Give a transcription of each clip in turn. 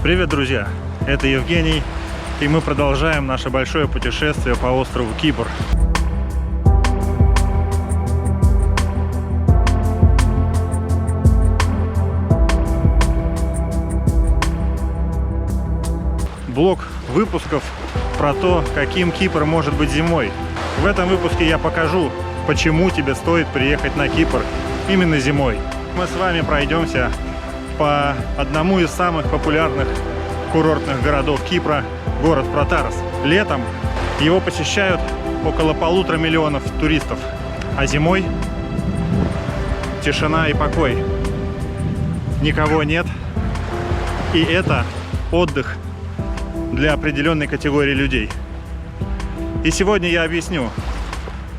Привет, друзья! Это Евгений, и мы продолжаем наше большое путешествие по острову Кипр. Блок выпусков про то, каким Кипр может быть зимой. В этом выпуске я покажу, почему тебе стоит приехать на Кипр именно зимой. Мы с вами пройдемся по одному из самых популярных курортных городов Кипра, город Протарас. Летом его посещают около 1,5 миллиона туристов, а зимой тишина и покой. Никого нет, и это отдых для определенной категории людей. И сегодня я объясню,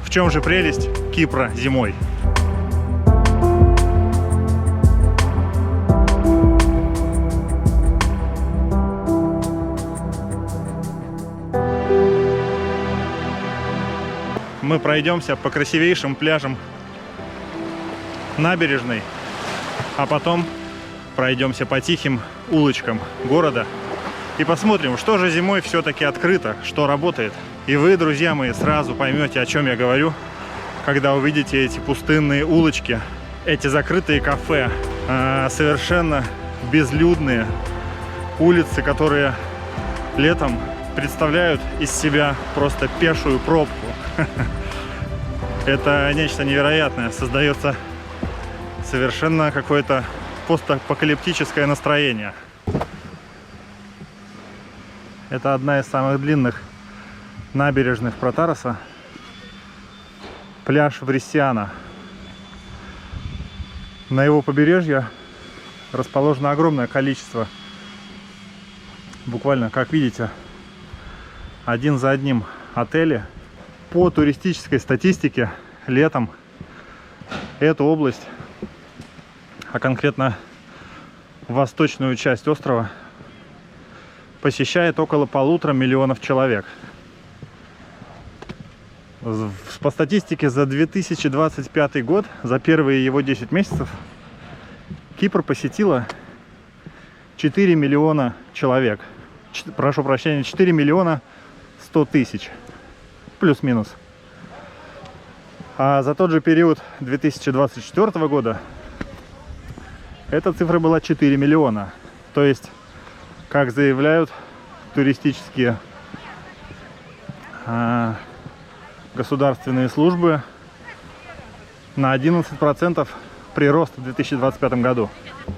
в чем же прелесть Кипра зимой. Мы пройдемся по красивейшим пляжам набережной, а потом пройдемся по тихим улочкам города и посмотрим, что же зимой все-таки открыто, что работает. И вы, друзья мои, сразу поймете, о чем я говорю, когда увидите эти пустынные улочки, эти закрытые кафе, совершенно безлюдные улицы, которые летом представляют из себя просто пешую пробку. Это нечто невероятное. Создается совершенно какое-то постапокалиптическое настроение. Это одна из самых длинных набережных Протараса. Пляж Врисиана. На его побережье расположено огромное количество, буквально, как видите, один за одним отели. По туристической статистике летом эту область, а конкретно восточную часть острова, посещает около 1,5 миллиона человек. По статистике за 2025 год, за первые его 10 месяцев, Кипр посетило 4 миллиона человек. Прошу прощения, 4 миллиона 100 тысяч. Плюс-минус. А за тот же период 2024 года эта цифра была 4 миллиона. То есть, как заявляют туристические государственные службы, на 11% прирост в 2025 году.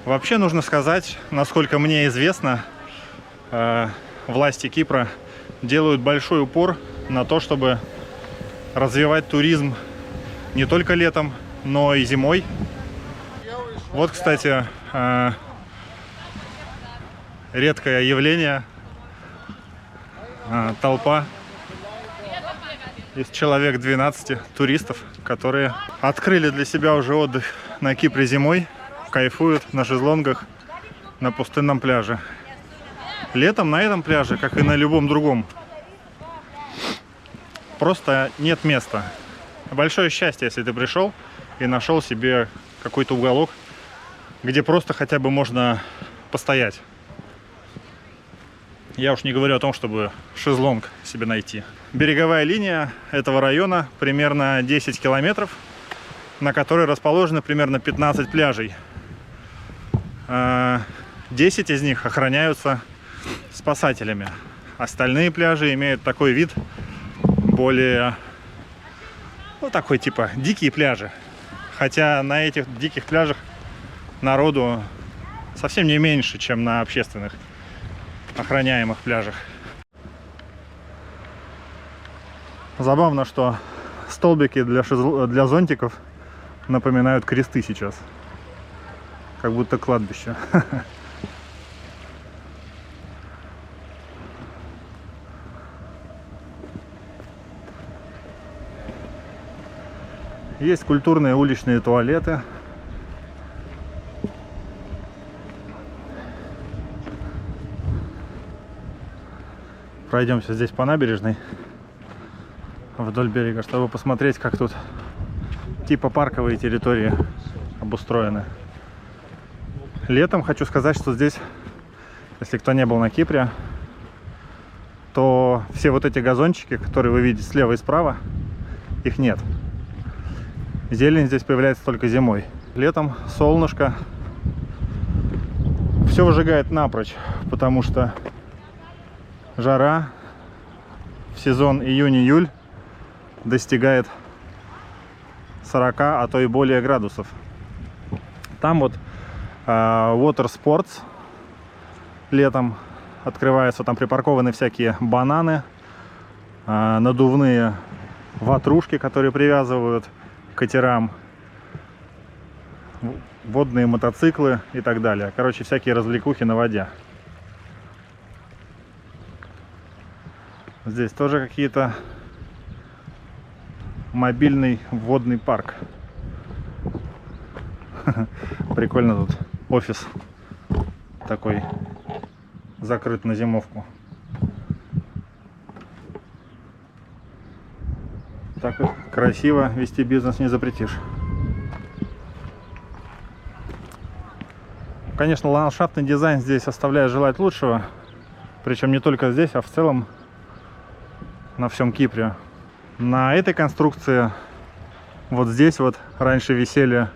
Вообще нужно сказать, насколько мне известно, власти Кипра делают большой упор на то, чтобы развивать туризм не только летом, но и зимой. Вот, кстати, редкое явление. Толпа из человек 12 туристов, которые открыли для себя уже отдых на Кипре зимой, кайфуют на шезлонгах на пустынном пляже. Летом на этом пляже, как и на любом другом, просто нет места. Большое счастье, если ты пришел и нашел себе какой-то уголок, где просто хотя бы можно постоять. Я уж не говорю о том, чтобы шезлонг себе найти. Береговая линия этого района примерно 10 километров, на которой расположены примерно 15 пляжей. 10 из них охраняются спасателями. Остальные пляжи имеют такой вид, более, ну, такой типа дикие пляжи. Хотя на этих диких пляжах народу совсем не меньше, чем на общественных охраняемых пляжах. Забавно, что столбики для зонтиков напоминают кресты сейчас. Как будто кладбище. Есть культурные уличные туалеты. Пройдемся здесь по набережной вдоль берега, чтобы посмотреть, как тут типа парковые территории обустроены. Летом хочу сказать, что здесь Если кто не был на Кипре, то все вот эти газончики, которые вы видите слева и справа, их нет. Зелень здесь появляется только зимой. Летом солнышко все выжигает напрочь, потому что жара в сезон июнь-июль достигает 40, а то и более градусов. Там вот Water Sports летом открываются, там припаркованы всякие бананы, надувные ватрушки, которые привязывают к катерам, водные мотоциклы и так далее. Короче, всякие развлекухи на воде. Здесь тоже какие-то мобильный водный парк. Прикольно тут офис такой закрыт на зимовку. Так вот красиво вести бизнес не запретишь. Конечно, ландшафтный дизайн здесь оставляет желать лучшего. Причем не только здесь, а в целом на всем Кипре. На этой конструкции вот здесь вот раньше висели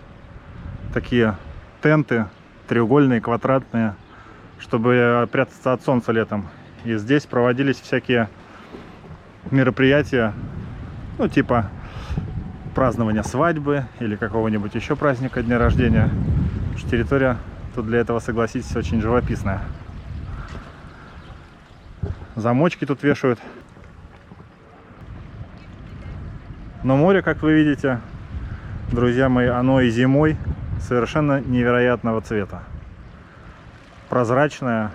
такие тенты, треугольные, квадратные, чтобы прятаться от солнца летом. И здесь проводились всякие мероприятия, ну типа празднования свадьбы или какого-нибудь еще праздника, дня рождения. Территория тут для этого, согласитесь, очень живописная. Замочки тут вешают. Но море, как вы видите, друзья мои, оно и зимой совершенно невероятного цвета. Прозрачное.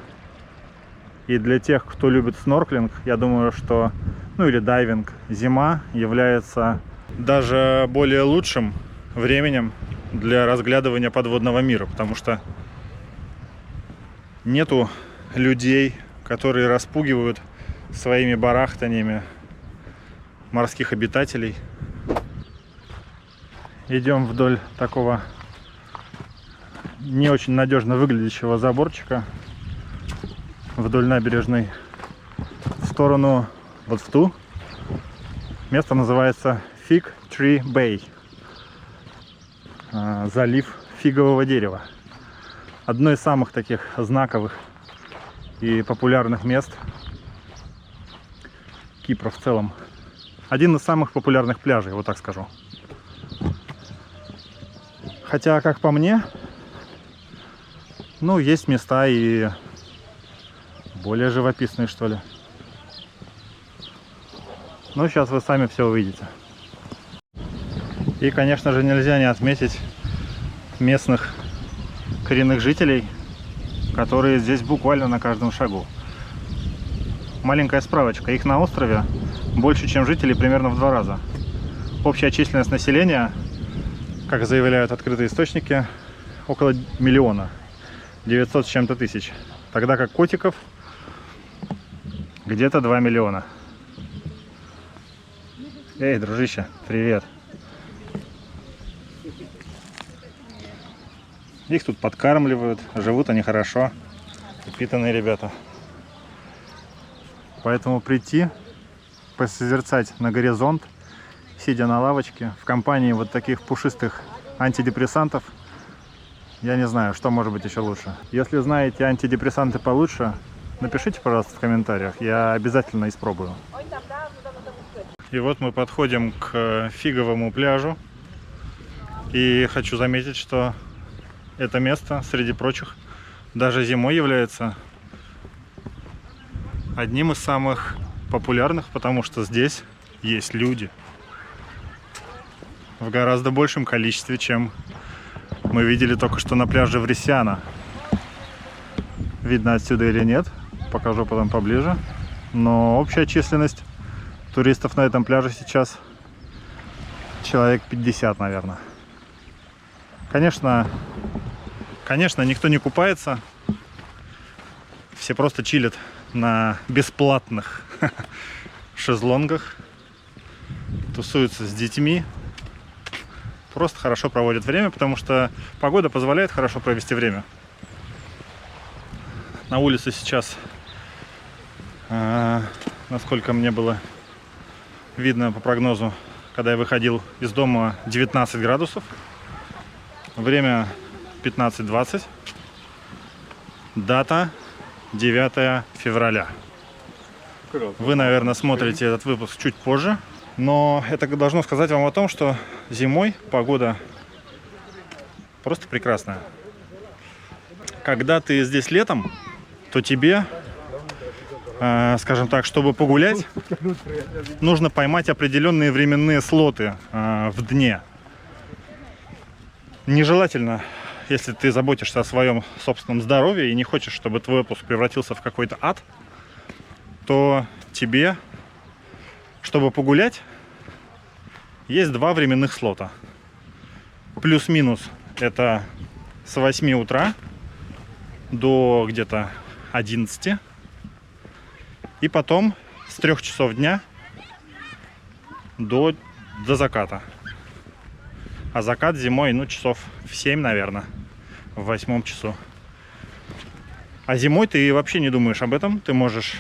И для тех, кто любит снорклинг, я думаю, что, ну или дайвинг, зима является даже более лучшим временем для разглядывания подводного мира, потому что нету людей, которые распугивают своими барахтаниями морских обитателей. Идем вдоль такого не очень надежно выглядящего заборчика вдоль набережной в сторону вот в ту. Место называется Fig Tree Bay, залив фигового дерева. Одно из самых таких знаковых и популярных мест Кипра в целом. Один из самых популярных пляжей, вот так скажу. Хотя, как по мне, ну, есть места и более живописные, что ли. Но сейчас вы сами все увидите. И, конечно же, нельзя не отметить местных коренных жителей, которые здесь буквально на каждом шагу. Маленькая справочка. Их на острове больше, чем жителей, примерно в 2 раза. Общая численность населения, как заявляют открытые источники, около 1 900 с чем-то тысяч. Тогда как котиков где-то 2 миллиона. Эй, дружище, привет. Их тут подкармливают, живут они хорошо, упитанные ребята. Поэтому прийти, посозерцать на горизонт, сидя на лавочке, в компании вот таких пушистых антидепрессантов, я не знаю, что может быть еще лучше. Если знаете антидепрессанты получше, напишите, пожалуйста, в комментариях, я обязательно испробую. И вот мы подходим к фиговому пляжу. И хочу заметить, что это место, среди прочих, даже зимой является одним из самых популярных, потому что здесь есть люди в гораздо большем количестве, чем мы видели только что на пляже Вресиана. Видно отсюда или нет, покажу потом поближе. Но общая численность туристов на этом пляже сейчас человек 50, наверное. Конечно, никто не купается. Все просто чилят на бесплатных шезлонгах, тусуются с детьми, просто хорошо проводят время, потому что погода позволяет хорошо провести время. На улице сейчас, насколько мне было видно по прогнозу, когда я выходил из дома, 19 градусов. Время 15:20. Дата 9 февраля. Вы, наверное, смотрите этот выпуск чуть позже, но это должно сказать вам о том, что зимой погода просто прекрасная. Когда ты здесь летом, то тебе, скажем так, чтобы погулять, нужно поймать определенные временные слоты в дне. Нежелательно, если ты заботишься о своем собственном здоровье и не хочешь, чтобы твой отпуск превратился в какой-то ад, то тебе, чтобы погулять, есть 2 временных слота. Плюс-минус это с 8 утра до где-то 11. И потом с 3 часов дня до заката. А закат зимой, ну, часов в 7, наверное, в 8 часу. А зимой ты вообще не думаешь об этом. Ты можешь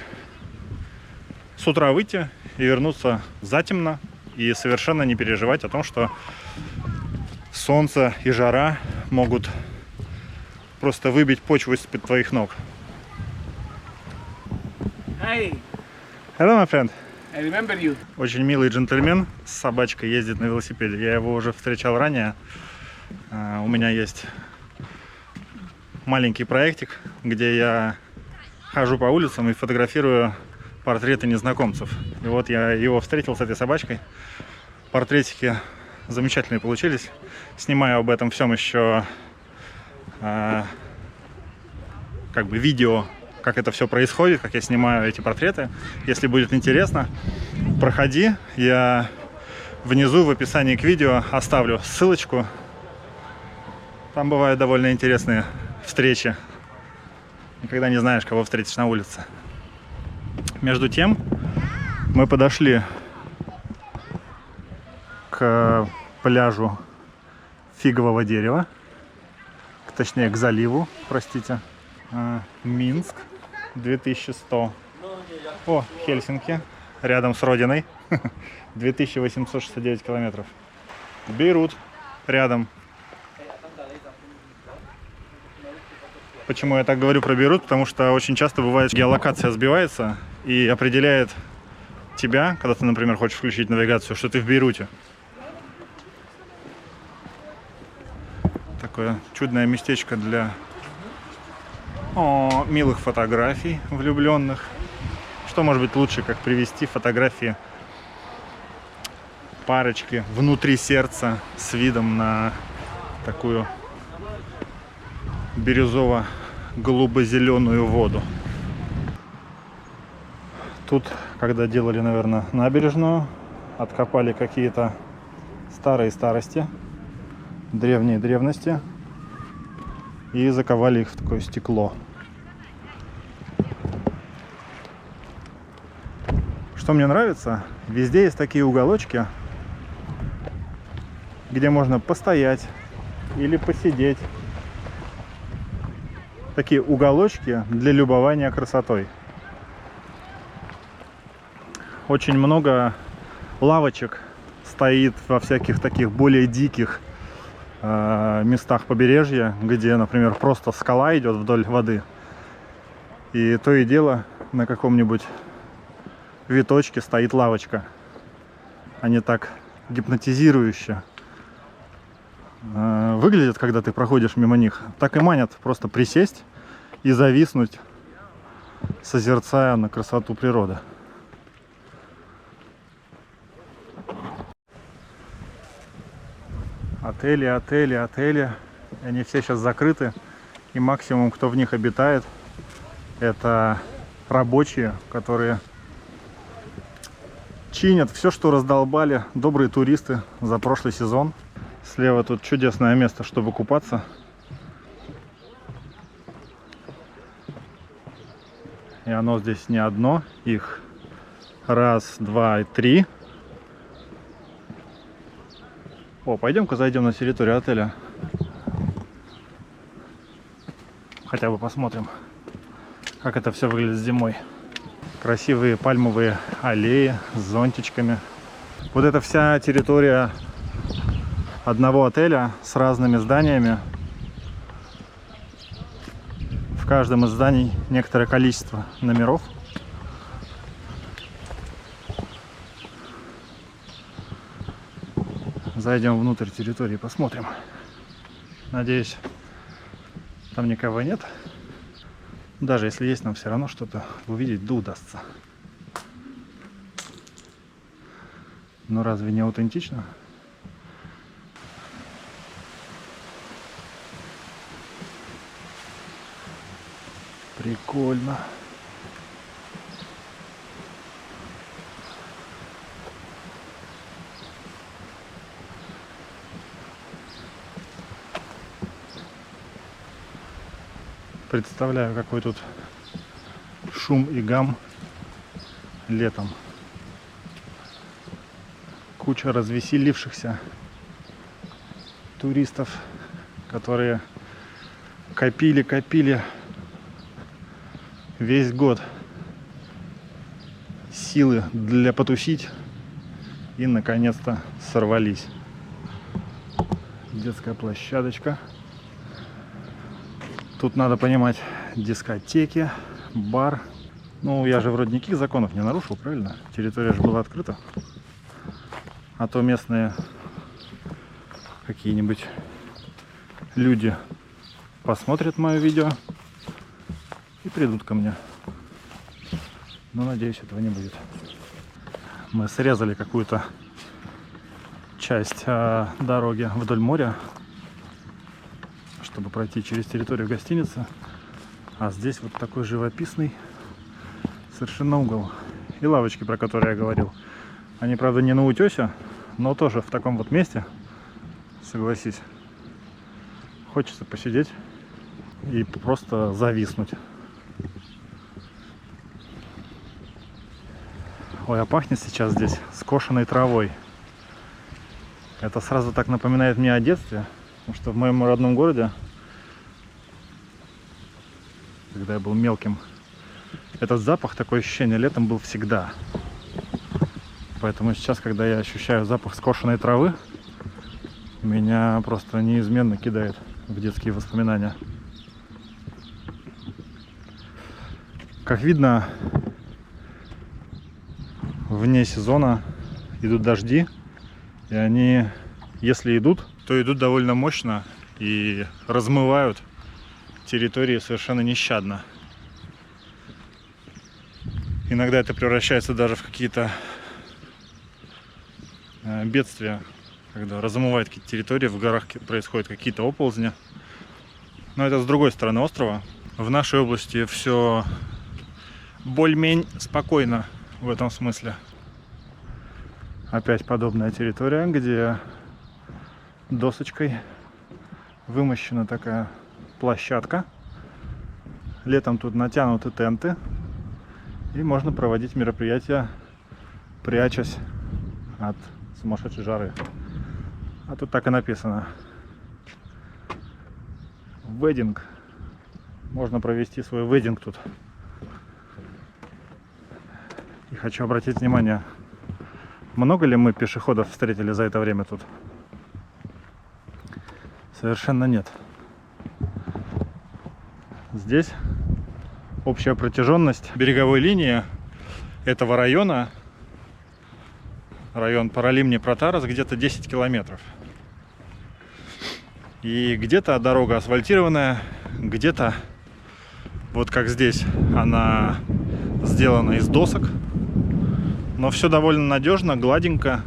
с утра выйти и вернуться затемно и совершенно не переживать о том, что солнце и жара могут просто выбить почву из-под твоих ног. Hi, Hello, my friend. I remember you. Очень милый джентльмен с собачкой ездит на велосипеде. Я его уже встречал ранее. У меня есть маленький проектик, где я хожу по улицам и фотографирую портреты незнакомцев. И вот я его встретил с этой собачкой. Портретики замечательные получились. Снимаю об этом всем еще как бы видео, как это все происходит, как я снимаю эти портреты. Если будет интересно, проходи. Я внизу в описании к видео оставлю ссылочку. Там бывают довольно интересные встречи. Никогда не знаешь, кого встретишь на улице. Между тем, мы подошли к пляжу Фигового дерева. Точнее, к заливу, простите. Минск 2100. О, Хельсинки, рядом с родиной. 2869 километров. Бейрут рядом. Почему я так говорю про Бейрут? Потому что очень часто бывает, геолокация сбивается и определяет тебя, когда ты, например, хочешь включить навигацию, что ты в Бейруте. Такое чудное местечко для милых фотографий влюбленных. Что может быть лучше, как привести фотографии парочки внутри сердца с видом на такую бирюзово-голубо-зеленую воду. Тут, когда делали, наверное, набережную, откопали какие-то старые старости, древние древности и заковали их в такое стекло. Что мне нравится, везде есть такие уголочки, где можно постоять или посидеть. Такие уголочки для любования красотой. Очень много лавочек стоит во всяких таких более диких местах побережья, где, например, просто скала идет вдоль воды. И то и дело на каком-нибудь виточке стоит лавочка. Они так гипнотизирующе выглядят, когда ты проходишь мимо них. Так и манят просто присесть и зависнуть, созерцая на красоту природы. Отели, отели, отели. Они все сейчас закрыты. И максимум, кто в них обитает, это рабочие, которые чинят все, что раздолбали добрые туристы за прошлый сезон. Слева тут чудесное место, чтобы купаться. И оно здесь не одно. Их раз, два и три. О, пойдем-ка зайдем на территорию отеля. Хотя бы посмотрим, как это все выглядит зимой. Красивые пальмовые аллеи с зонтичками. Вот эта вся территория одного отеля с разными зданиями. В каждом из зданий некоторое количество номеров. Зайдем внутрь территории, посмотрим. Надеюсь, там никого нет. Даже если есть, нам все равно что-то увидеть да удастся. Но разве не аутентично? Прикольно. Представляю, какой тут шум и гам летом. Куча развеселившихся туристов, которые копили весь год силы для потусить и наконец-то сорвались. Детская площадочка. Тут надо понимать, дискотеки, бар. Ну, я же вроде никаких законов не нарушил, правильно? Территория же была открыта. А то местные какие-нибудь люди посмотрят мое видео и придут ко мне. Но надеюсь, этого не будет. Мы срезали какую-то часть дороги вдоль моря, чтобы пройти через территорию гостиницы. А здесь вот такой живописный совершенно угол. И лавочки, про которые я говорил. Они, правда, не на утесе, но тоже в таком вот месте, согласись. Хочется посидеть и просто зависнуть. Ой, а пахнет сейчас здесь скошенной травой. Это сразу так напоминает мне о детстве, потому что в моем родном городе, когда я был мелким, этот запах, такое ощущение летом был всегда. Поэтому сейчас, когда я ощущаю запах скошенной травы, меня просто неизменно кидает в детские воспоминания. Как видно, вне сезона идут дожди, и они, если идут, то идут довольно мощно и размывают территории совершенно нещадно. Иногда это превращается даже в какие-то бедствия, когда размывают какие-то территории, в горах происходят какие-то оползни. Но это с другой стороны острова. В нашей области все более-менее спокойно в этом смысле. Опять подобная территория, где досочкой вымощена такая площадка. Летом тут натянуты тенты, и можно проводить мероприятия, прячась от сумасшедшей жары. А тут так и написано: вединг. Можно провести свой вединг тут. И хочу обратить внимание, много ли мы пешеходов встретили за это время тут? Совершенно нет. Здесь общая протяженность береговой линии этого района, район Паралимни-Протарас, где-то 10 километров. И где-то дорога асфальтированная, где-то, вот как здесь, она сделана из досок. Но все довольно надежно, гладенько,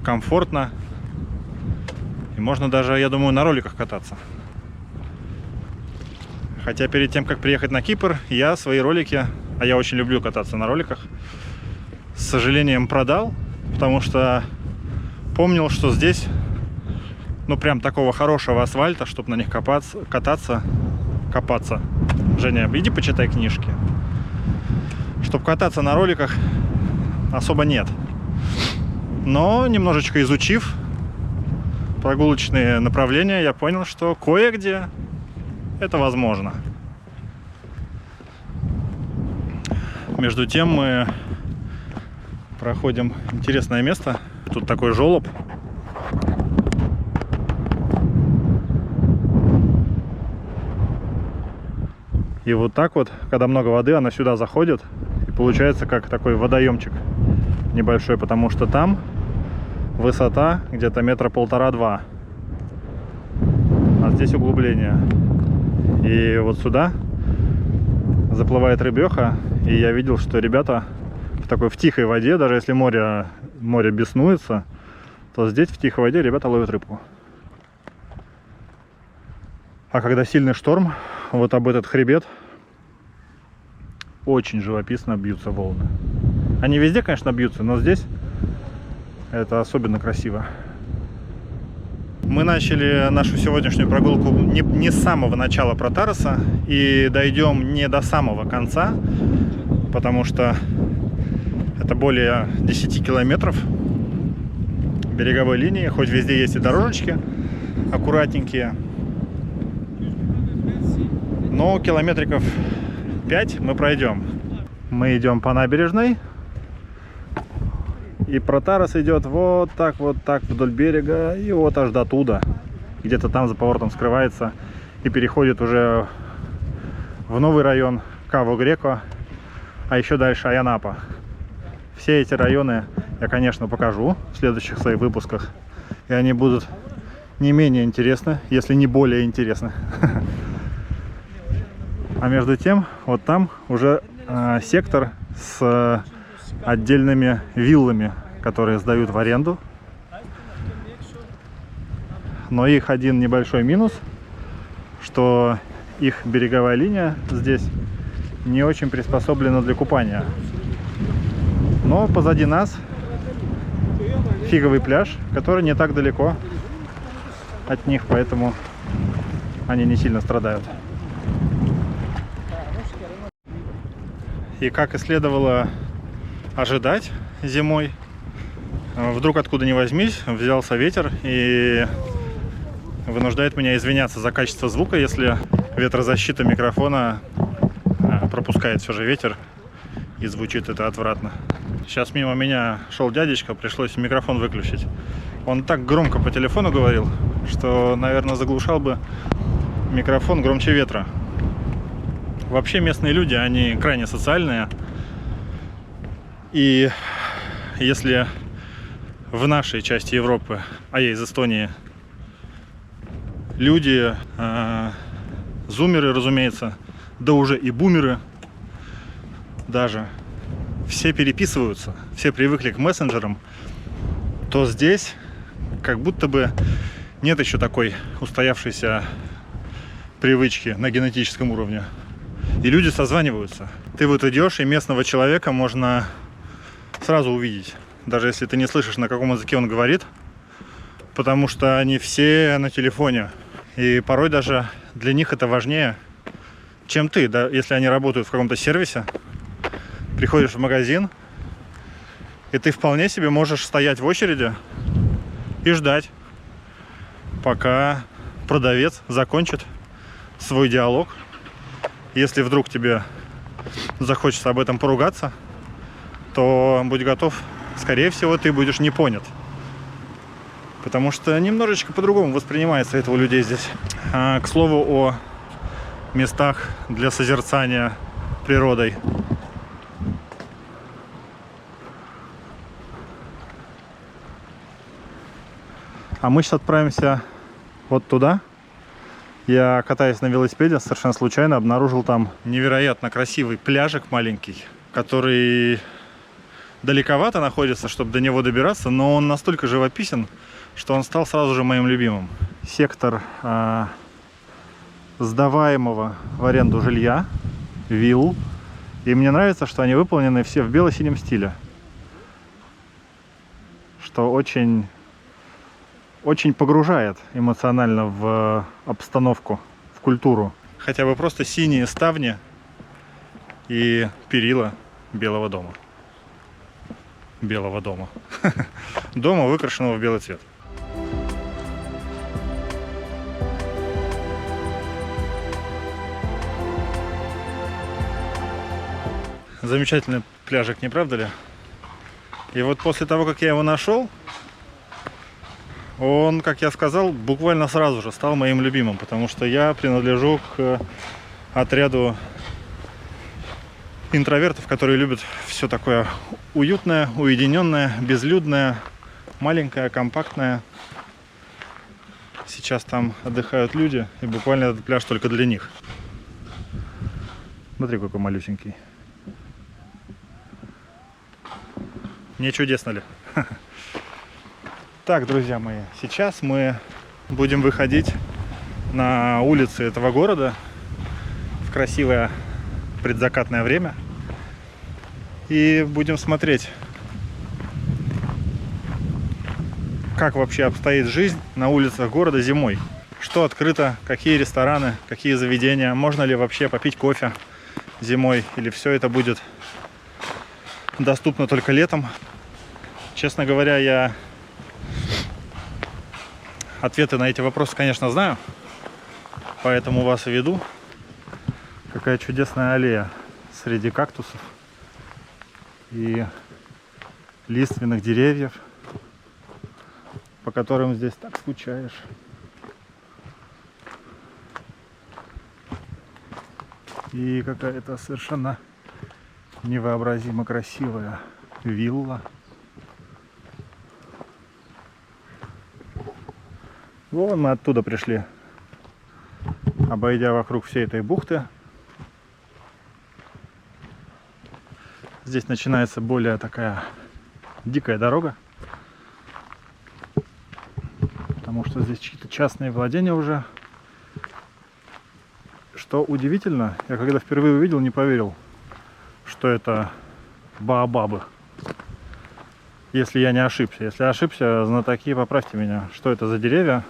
комфортно. И можно даже, я думаю, на роликах кататься. Хотя перед тем, как приехать на Кипр, я свои ролики, а я очень люблю кататься на роликах, с сожалением продал, потому что помнил, что здесь, ну, прям такого хорошего асфальта, чтобы на них кататься. Женя, иди почитай книжки. Чтобы кататься на роликах, особо нет. Но немножечко изучив прогулочные направления, я понял, что кое-где это возможно. Между тем мы проходим интересное место. Тут такой желоб. И вот так вот, когда много воды, она сюда заходит. И получается как такой водоемчик небольшой, потому что там высота где-то метра полтора-два. А здесь углубление. И вот сюда заплывает рыбеха. И я видел, что ребята в тихой воде, даже если море беснуется, то здесь в тихой воде ребята ловят рыбку. А когда сильный шторм, вот об этот хребет очень живописно бьются волны. Они везде, конечно, бьются, но здесь это особенно красиво. Мы начали нашу сегодняшнюю прогулку не с самого начала Протароса и дойдем не до самого конца, потому что это более 10 километров береговой линии, хоть везде есть и дорожечки аккуратненькие, но километриков 5 мы пройдем. Мы идем по набережной, и Протарос идет вот так вдоль берега, и вот аж до туда, где-то там за поворотом скрывается и переходит уже в новый район Каво-Греко, а еще дальше Айанапа. Все эти районы я, конечно, покажу в следующих своих выпусках, и они будут не менее интересны, если не более интересны. А между тем, вот там уже сектор с отдельными виллами, которые сдают в аренду. Но их один небольшой минус, что их береговая линия здесь не очень приспособлена для купания. Но позади нас фиговый пляж, который не так далеко от них, поэтому они не сильно страдают. И как и следовало ожидать зимой, вдруг откуда ни возьмись взялся ветер и вынуждает меня извиняться за качество звука, если ветрозащита микрофона пропускает все же ветер и звучит это отвратно. Сейчас мимо меня шел дядечка, пришлось микрофон выключить. Он так громко по телефону говорил, что, наверное, заглушал бы микрофон громче ветра. Вообще местные люди, они крайне социальные. И если в нашей части Европы, а я из Эстонии, люди, зумеры, разумеется, да уже и бумеры даже, все переписываются, все привыкли к мессенджерам, то здесь как будто бы нет еще такой устоявшейся привычки на генетическом уровне. И люди созваниваются. Ты вот идешь, и местного человека можно сразу увидеть, даже если ты не слышишь, на каком языке он говорит, потому что они все на телефоне. И порой даже для них это важнее, чем ты. Да? Если они работают в каком-то сервисе, приходишь в магазин, и ты вполне себе можешь стоять в очереди и ждать, пока продавец закончит свой диалог. Если вдруг тебе захочется об этом поругаться, то будь готов, скорее всего, ты будешь не понят. Потому что немножечко по-другому воспринимается это у людей здесь. К слову о местах для созерцания природой. А мы сейчас отправимся вот туда. Я, катаясь на велосипеде, совершенно случайно обнаружил там невероятно красивый пляжик маленький, который далековато находится, чтобы до него добираться, но он настолько живописен, что он стал сразу же моим любимым. Сектор сдаваемого в аренду жилья, вилл. И мне нравится, что они выполнены все в бело-синем стиле, что очень погружает эмоционально в обстановку, в культуру. Хотя бы просто синие ставни и перила Белого дома. Белого дома. Дома, выкрашенного в белый цвет. Замечательный пляжик, не правда ли? И вот после того, как я его нашел, он, как я сказал, буквально сразу же стал моим любимым, потому что я принадлежу к отряду интровертов, которые любят все такое уютное, уединенное, безлюдное, маленькое, компактное. Сейчас там отдыхают люди, и буквально этот пляж только для них. Смотри, какой малюсенький. Не чудесно ли? Так, друзья мои, сейчас мы будем выходить на улицы этого города в красивое предзакатное время и будем смотреть, как вообще обстоит жизнь на улицах города зимой. Что открыто, какие рестораны, какие заведения, можно ли вообще попить кофе зимой, или все это будет доступно только летом. Честно говоря, я ответы на эти вопросы, конечно, знаю, поэтому вас и веду. Какая чудесная аллея среди кактусов и лиственных деревьев, по которым здесь так скучаешь. И какая-то совершенно невообразимо красивая вилла. Вон мы оттуда пришли, обойдя вокруг всей этой бухты. Здесь начинается более такая дикая дорога, потому что здесь чьи-то частные владения уже. Что удивительно, я когда впервые увидел, не поверил, что это баобабы. Если я не ошибся. Если ошибся, знатоки, поправьте меня. Что это за деревья?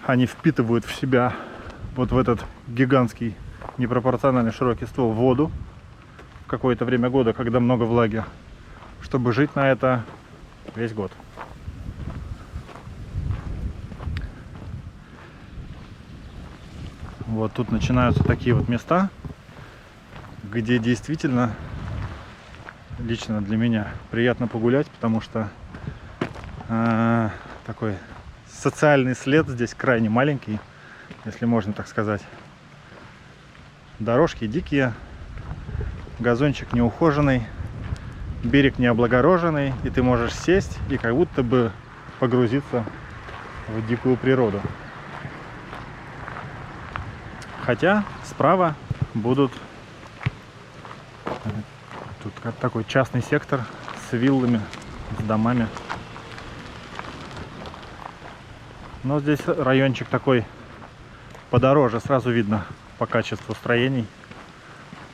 Они впитывают в себя вот в этот гигантский, непропорционально широкий ствол воду в какое-то время года, когда много влаги, чтобы жить на это весь год. Вот тут начинаются такие вот места, где действительно лично для меня приятно погулять, потому что такой социальный след здесь крайне маленький, если можно так сказать. Дорожки дикие, газончик неухоженный, берег не облагороженный, и ты можешь сесть и как будто бы погрузиться в дикую природу. Хотя справа будут тут такой частный сектор с виллами, с домами. Но здесь райончик такой подороже, сразу видно по качеству строений,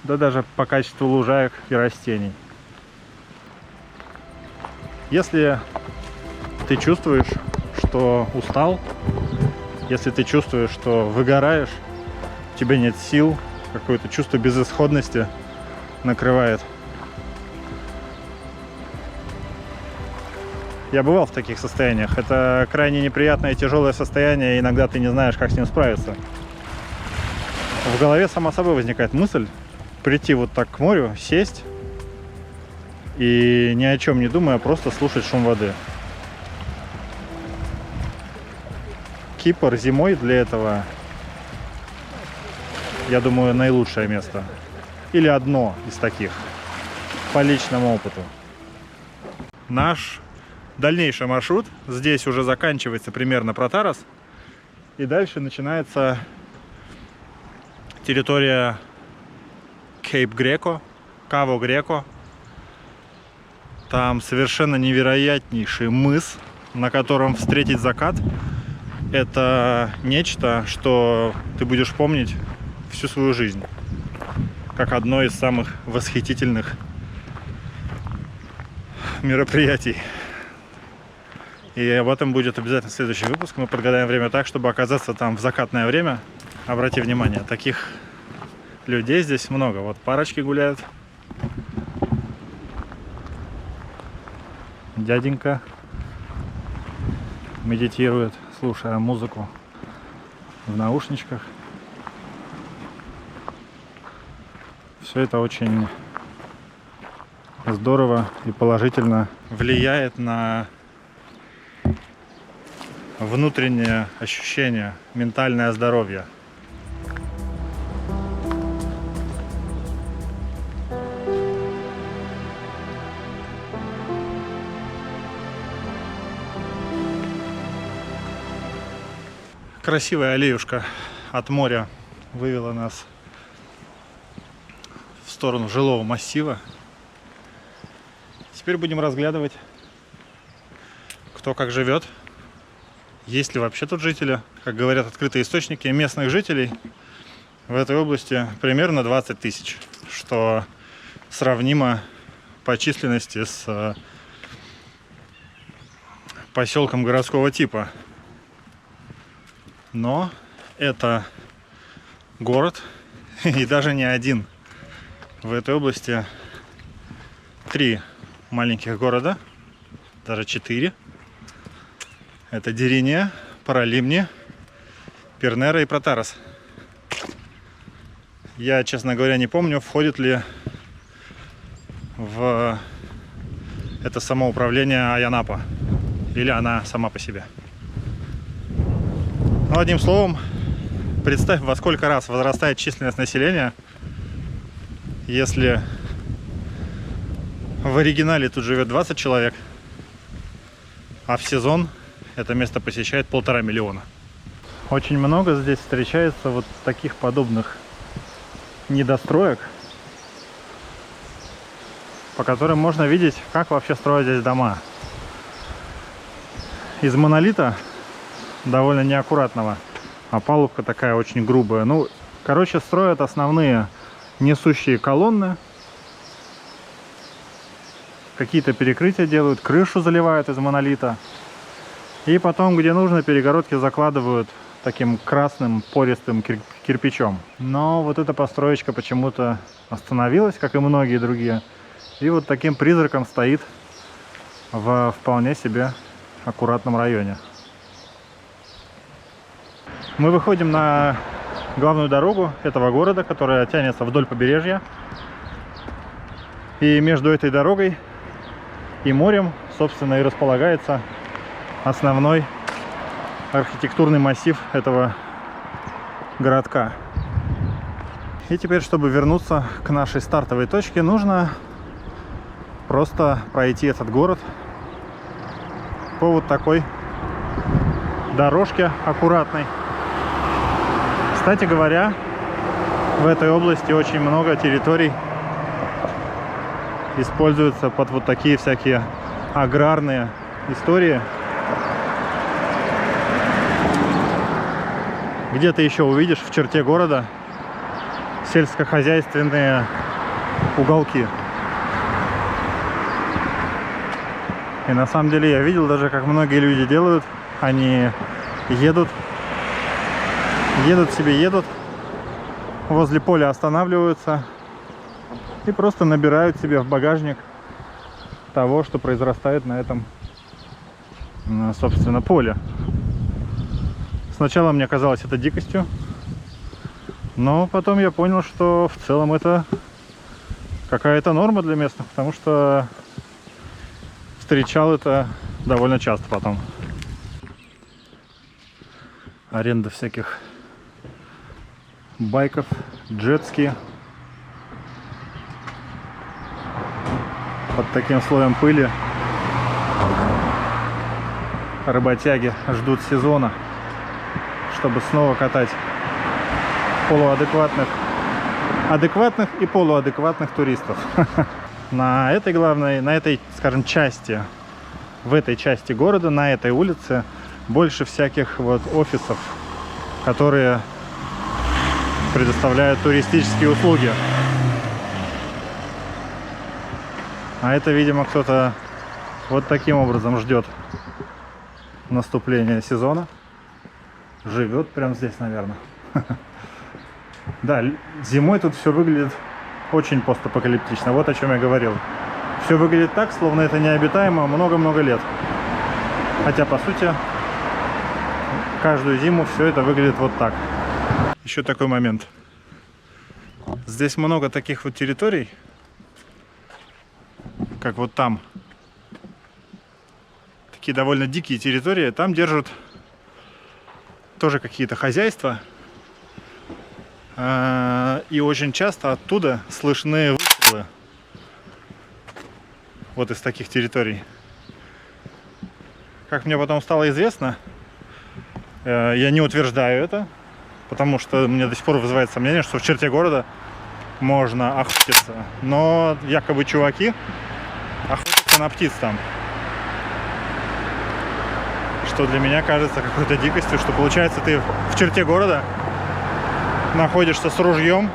да даже по качеству лужаек и растений. Если ты чувствуешь, что устал, если ты чувствуешь, что выгораешь, у тебя нет сил, какое-то чувство безысходности накрывает. Я бывал в таких состояниях. Это крайне неприятное и тяжелое состояние, и иногда ты не знаешь, как с ним справиться. В голове сама собой возникает мысль прийти вот так к морю, сесть и ни о чем не думая, просто слушать шум воды. Кипр зимой для этого, я думаю, наилучшее место. Или одно из таких, по личному опыту. Наш дальнейший маршрут здесь уже заканчивается примерно Протарас. И дальше начинается территория Кейп Греко, Каво Греко. Там совершенно невероятнейший мыс, на котором встретить закат — это нечто, что ты будешь помнить всю свою жизнь, как одно из самых восхитительных мероприятий. И об этом будет обязательно следующий выпуск. Мы подгадаем время так, чтобы оказаться там в закатное время. Обрати внимание, таких людей здесь много. Вот парочки гуляют. Дяденька медитирует, слушая музыку в наушничках. Все это очень здорово и положительно влияет на внутреннее ощущение, ментальное здоровье. Красивая аллеюшка от моря вывела нас в сторону жилого массива. Теперь будем разглядывать, кто как живет, есть ли вообще тут жители. Как говорят открытые источники, местных жителей в этой области примерно 20 тысяч, что сравнимо по численности с поселком городского типа. Но это город, и даже не один. В этой области 3 маленьких города, даже 4. Это Деринья, Паралимни, Пернера и Протарас. Я, честно говоря, не помню, входит ли в это самоуправление Айанапа, или она сама по себе. Ну, одним словом, представь, во сколько раз возрастает численность населения, если в оригинале тут живет 20 человек, а в сезон это место посещает 1,5 миллиона. Очень много здесь встречается вот таких подобных недостроек, по которым можно видеть, как вообще строят здесь дома. Из монолита довольно неаккуратного, а палубка такая очень грубая. Ну, короче, строят основные несущие колонны, какие-то перекрытия делают, крышу заливают из монолита, и потом, где нужно, перегородки закладывают таким красным пористым кирпичом. Но вот эта построечка почему-то остановилась, как и многие другие, и вот таким призраком стоит в вполне себе аккуратном районе. Мы выходим на главную дорогу этого города, которая тянется вдоль побережья. И между этой дорогой и морем, собственно, и располагается основной архитектурный массив этого городка. И теперь, чтобы вернуться к нашей стартовой точке, нужно просто пройти этот город по вот такой дорожке аккуратной. Кстати говоря, в этой области очень много территорий используются под вот такие всякие аграрные истории. Где-то еще увидишь в черте города сельскохозяйственные уголки. И на самом деле я видел даже, как многие люди делают. Они едут себе, возле поля останавливаются и просто набирают себе в багажник того, что произрастает на этом, собственно, поле. Сначала мне казалось это дикостью, но потом я понял, что в целом это какая-то норма для местных, потому что встречал это довольно часто потом. Аренда всяких байков, джетски. Под таким слоем пыли работяги ждут сезона, чтобы снова катать адекватных и полуадекватных туристов. На этой, скажем, части, в этой части города, на этой улице больше всяких вот офисов, которые предоставляют туристические услуги. А это, видимо, кто-то вот таким образом ждет наступления сезона. Живет прямо здесь, наверное. Да, зимой тут все выглядит очень постапокалиптично. Вот о чем я говорил. Все выглядит так, словно это необитаемо много-много лет. Хотя, по сути, каждую зиму все это выглядит вот так. Еще такой момент. Здесь много таких вот территорий, как вот там. Такие довольно дикие территории. Там держат тоже какие-то хозяйства. И очень часто оттуда слышны выстрелы. Вот из таких территорий. Как мне потом стало известно, я не утверждаю это, потому что мне до сих пор вызывает сомнение, что в черте города можно охотиться. Но якобы чуваки охотятся на птиц там. Что для меня кажется какой-то дикостью, что получается ты в черте города находишься с ружьем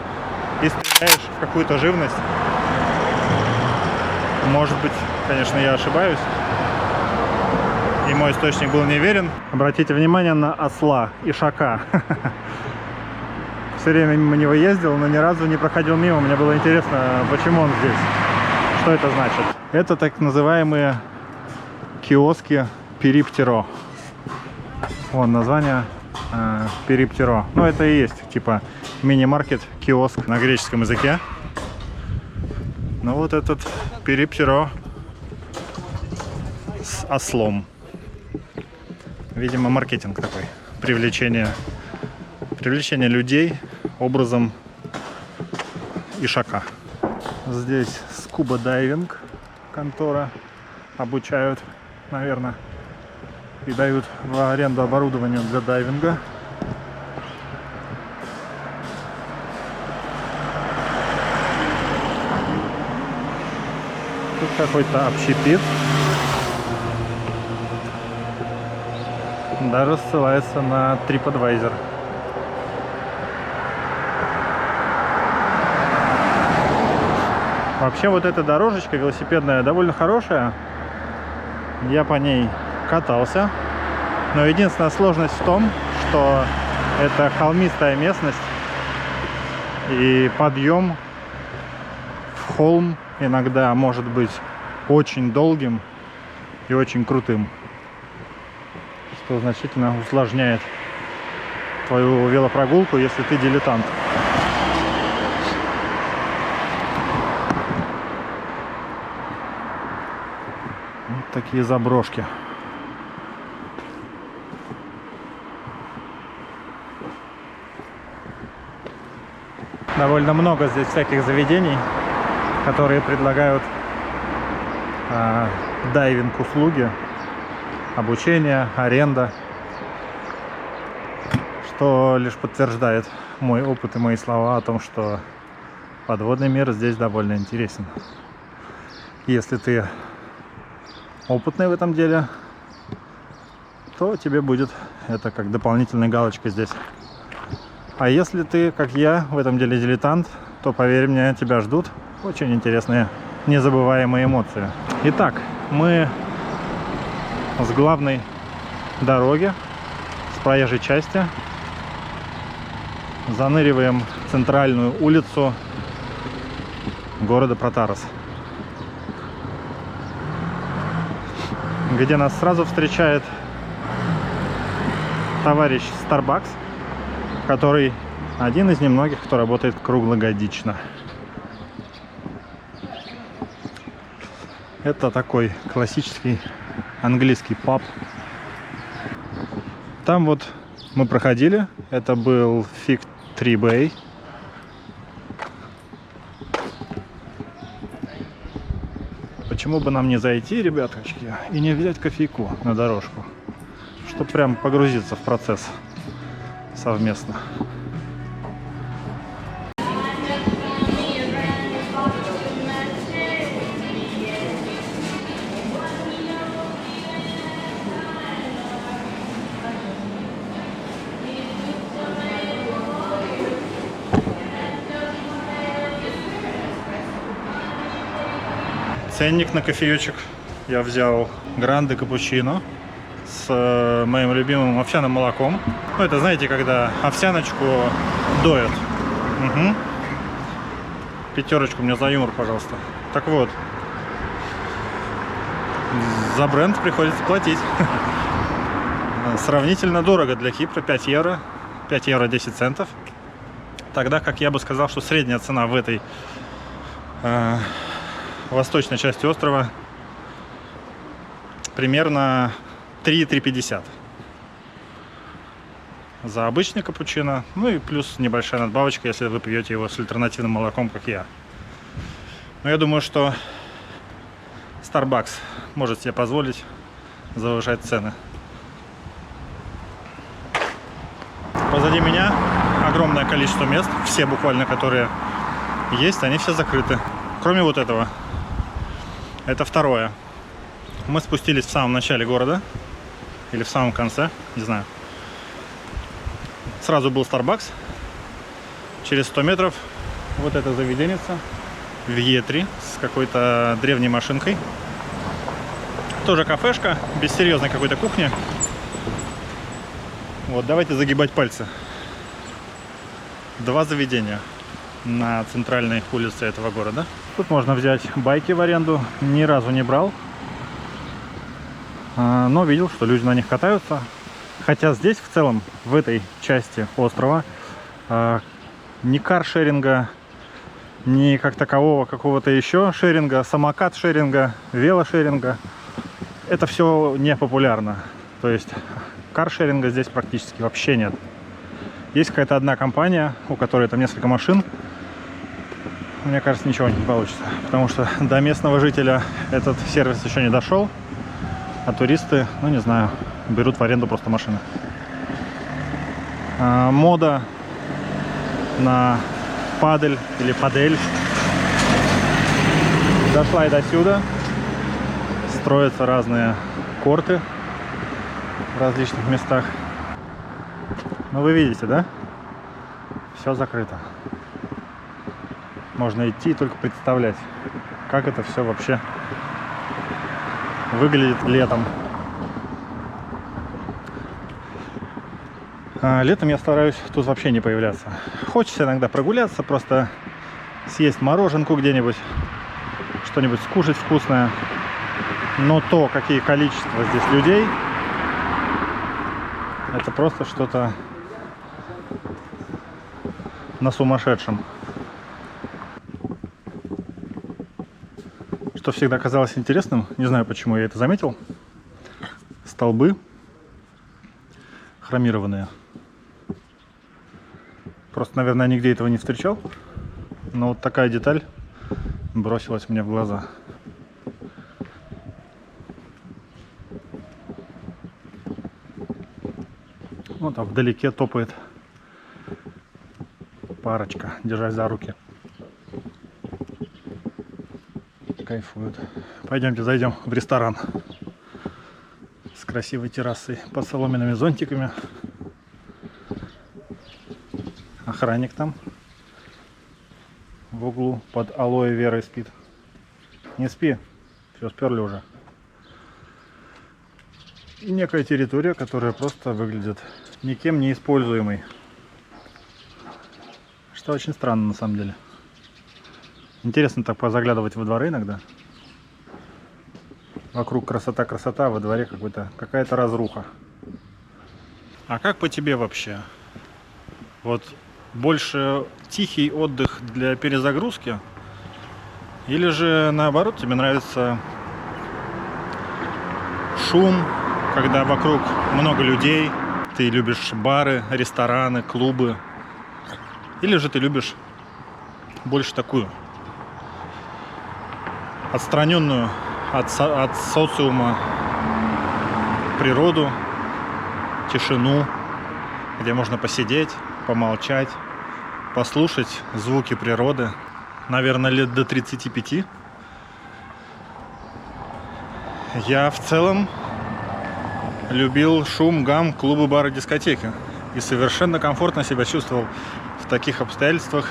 и стреляешь в какую-то живность. Может быть, конечно, я ошибаюсь, и мой источник был неверен. Обратите внимание на осла, ишака. Все время мимо него ездил, но ни разу не проходил мимо. Мне было интересно, почему он здесь, что это значит. Это так называемые киоски Периптеро. Вон название Периптеро. Ну, это и есть типа мини-маркет, киоск на греческом языке. Ну вот этот Периптеро с ослом. Видимо, маркетинг такой. Привлечение людей образом ишака. Здесь скуба-дайвинг контора. Обучают, наверное, и дают в аренду оборудование для дайвинга. Тут какой-то общепит. Даже ссылается на TripAdvisor. Вообще вот эта дорожечка велосипедная довольно хорошая. Я по ней катался. Но единственная сложность в том, что это холмистая местность. И подъем в холм иногда может быть очень долгим и очень крутым, что значительно усложняет твою велопрогулку, если ты дилетант. Вот такие заброшки. Довольно много здесь всяких заведений, которые предлагают дайвинг-услуги, обучение, аренда, что лишь подтверждает мой опыт и мои слова о том, что подводный мир здесь довольно интересен. Если ты опытный в этом деле, то тебе будет это как дополнительная галочка здесь. А если ты, как я, в этом деле дилетант, то, поверь мне, тебя ждут очень интересные, незабываемые эмоции. Итак, мы с главной дороги, с проезжей части, заныриваем в центральную улицу города Протарас, где нас сразу встречает товарищ Starbucks, который один из немногих, кто работает круглогодично. Это такой классический английский паб. Там вот мы проходили. Это был Fig Tree Bay. Почему бы нам не зайти, ребяточки, и не взять кофейку на дорожку, чтобы прям погрузиться в процесс совместно. Ценник на кофеечек. Я взял гранде капучино с моим любимым овсяным молоком. Ну, это, знаете, когда овсяночку доят. Угу. 5 мне за юмор, пожалуйста. Так вот, за бренд приходится платить. Сравнительно дорого для Кипра. 5 евро. 5 евро 10 центов. Тогда как я бы сказал, что средняя цена в этой восточной части острова примерно 3-3,50 за обычный капучино, ну и плюс небольшая надбавочка, если вы пьете его с альтернативным молоком, как я. Но я думаю, что Starbucks может себе позволить завышать цены. Позади меня огромное количество мест, все буквально, которые есть, они все закрыты. Кроме вот этого. Это второе. Мы спустились в самом начале города. Или в самом конце, не знаю. Сразу был Starbucks. Через 100 метров вот это заведенница. Вьетри с какой-то древней машинкой. Тоже кафешка, без серьезной какой-то кухни. Вот, давайте загибать пальцы. Два заведения на центральной улице этого города. Тут можно взять байки в аренду. Ни разу не брал. Но видел, что люди на них катаются. Хотя здесь в целом, в этой части острова, ни каршеринга, ни как такового какого-то еще шеринга, самокат-шеринга, велошеринга, это все не популярно. То есть каршеринга здесь практически вообще нет. Есть какая-то одна компания, у которой там несколько машин. Мне кажется, ничего не получится, потому что до местного жителя этот сервис еще не дошел, а туристы, ну не знаю, берут в аренду просто машины. Мода на падель или падель дошла и до сюда. Строятся разные корты в различных местах. Но вы видите, да? Все закрыто. Можно идти и только представлять, как это все вообще выглядит летом. Летом я стараюсь тут вообще не появляться. Хочется иногда прогуляться, просто съесть мороженку где-нибудь, что-нибудь скушать вкусное. Но то, какие количества здесь людей, это просто что-то на сумасшедшем. Что всегда казалось интересным, не знаю, почему я это заметил. Столбы хромированные. Просто, наверное, нигде этого не встречал. Но вот такая деталь бросилась мне в глаза. Вот там вдалеке топает парочка, держась за руки. Кайфуют. Пойдемте зайдем в ресторан с красивой террасой под соломенными зонтиками. Охранник там в углу под алоэ верой спит. Не спи, все, сперли уже. И некая территория, которая просто выглядит никем не используемой. Что очень странно на самом деле. Интересно так позаглядывать во дворы иногда. Вокруг красота-красота, во дворе какая-то разруха. А как по тебе вообще? Вот больше тихий отдых для перезагрузки? Или же наоборот тебе нравится шум, когда вокруг много людей? Ты любишь бары, рестораны, клубы? Или же ты любишь больше такую отстраненную от социума природу, тишину, где можно посидеть, помолчать, послушать звуки природы? Наверное, лет до 35. Я в целом любил шум, гам, клубы, бары, дискотеки. И совершенно комфортно себя чувствовал в таких обстоятельствах.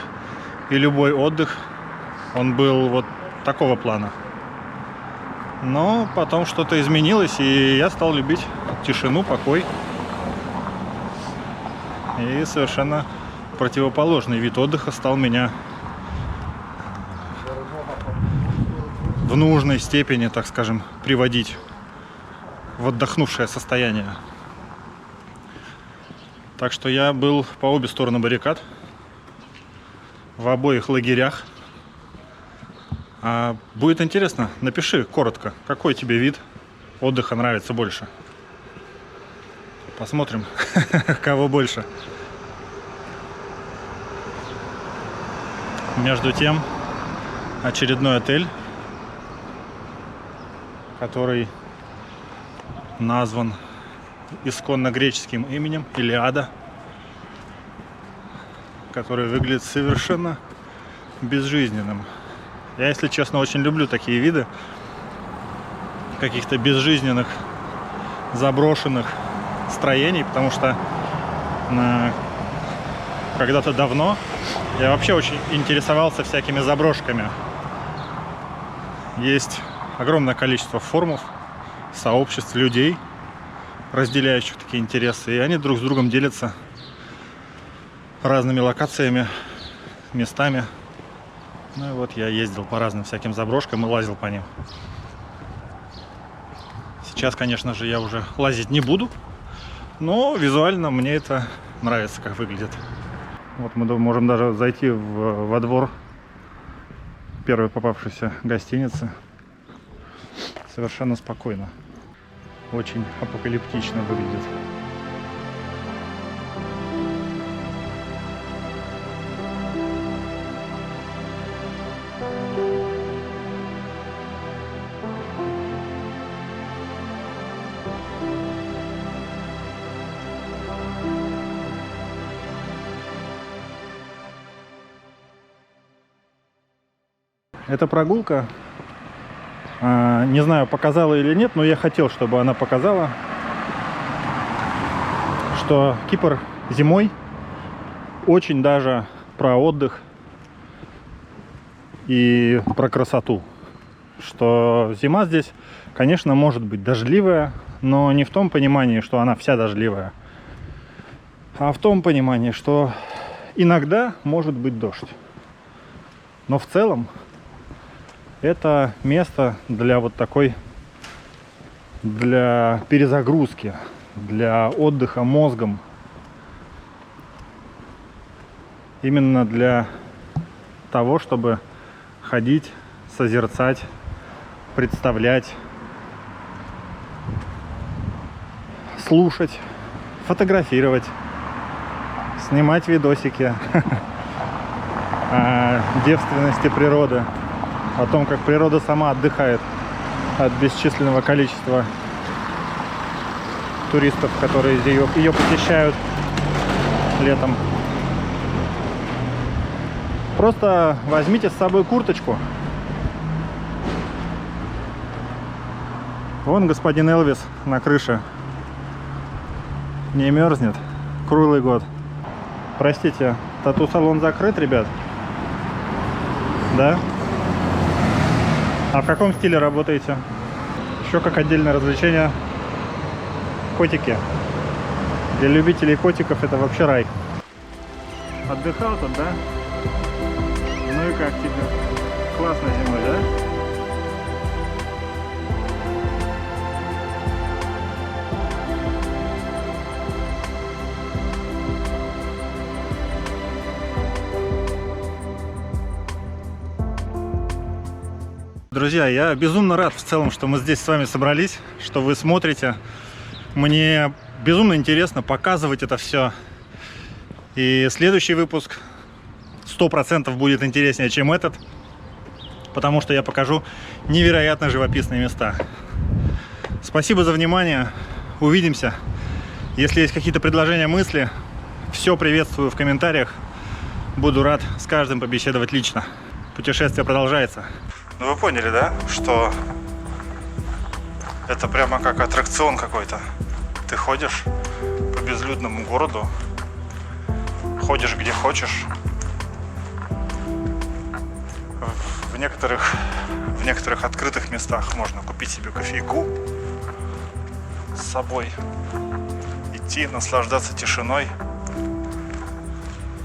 И любой отдых, он был вот такого плана. Но потом что-то изменилось, и я стал любить тишину, покой. И совершенно противоположный вид отдыха стал меня в нужной степени, так скажем, приводить в отдохнувшее состояние. Так что я был по обе стороны баррикад. в обоих лагерях. Будет интересно, напиши коротко, какой тебе вид отдыха нравится больше. Посмотрим, кого больше. Между тем, очередной отель, который назван исконно греческим именем Илиада, который выглядит совершенно безжизненным. Я, если честно, очень люблю такие виды каких-то безжизненных, заброшенных строений, потому что когда-то давно я вообще очень интересовался всякими заброшками. Есть огромное количество форумов, сообществ, людей, разделяющих такие интересы, и они друг с другом делятся разными локациями, местами. Ну и вот я ездил по разным всяким заброшкам и лазил по ним. Сейчас, конечно же, я уже лазить не буду, но визуально мне это нравится, как выглядит. Вот мы можем даже зайти во двор первой попавшейся гостиницы совершенно спокойно. Очень апокалиптично выглядит. Эта прогулка, не знаю, показала или нет, но я хотел, чтобы она показала, что Кипр зимой очень даже про отдых и про красоту. Что зима здесь, конечно, может быть дождливая, но не в том понимании, что она вся дождливая, а в том понимании, что иногда может быть дождь. Но в целом это место для вот такой, для перезагрузки, для отдыха мозгом. Именно для того, чтобы ходить, созерцать, представлять, слушать, фотографировать, снимать видосики о девственности природы, о том, как природа сама отдыхает от бесчисленного количества туристов, которые ее посещают летом. Просто возьмите с собой курточку. Вон господин Элвис на крыше. Не мерзнет круглый год. Простите, тату-салон закрыт, ребят? Да? А в каком стиле работаете? Еще как отдельное развлечение котики. Для любителей котиков это вообще рай. Отдыхал тут, да? Ну и как тебе? Классно зимой, да? Друзья, я безумно рад в целом, что мы здесь с вами собрались, что вы смотрите. Мне безумно интересно показывать это все. И следующий выпуск 100% будет интереснее, чем этот, потому что я покажу невероятно живописные места. Спасибо за внимание. Увидимся. Если есть какие-то предложения, мысли, все приветствую в комментариях. Буду рад с каждым побеседовать лично. Путешествие продолжается. Ну вы поняли, да, что это прямо как аттракцион какой-то. Ты ходишь по безлюдному городу, ходишь где хочешь. В некоторых открытых местах можно купить себе кофейку с собой, идти, наслаждаться тишиной,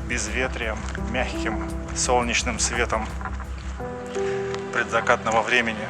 безветрием, мягким солнечным светом предзакатного времени.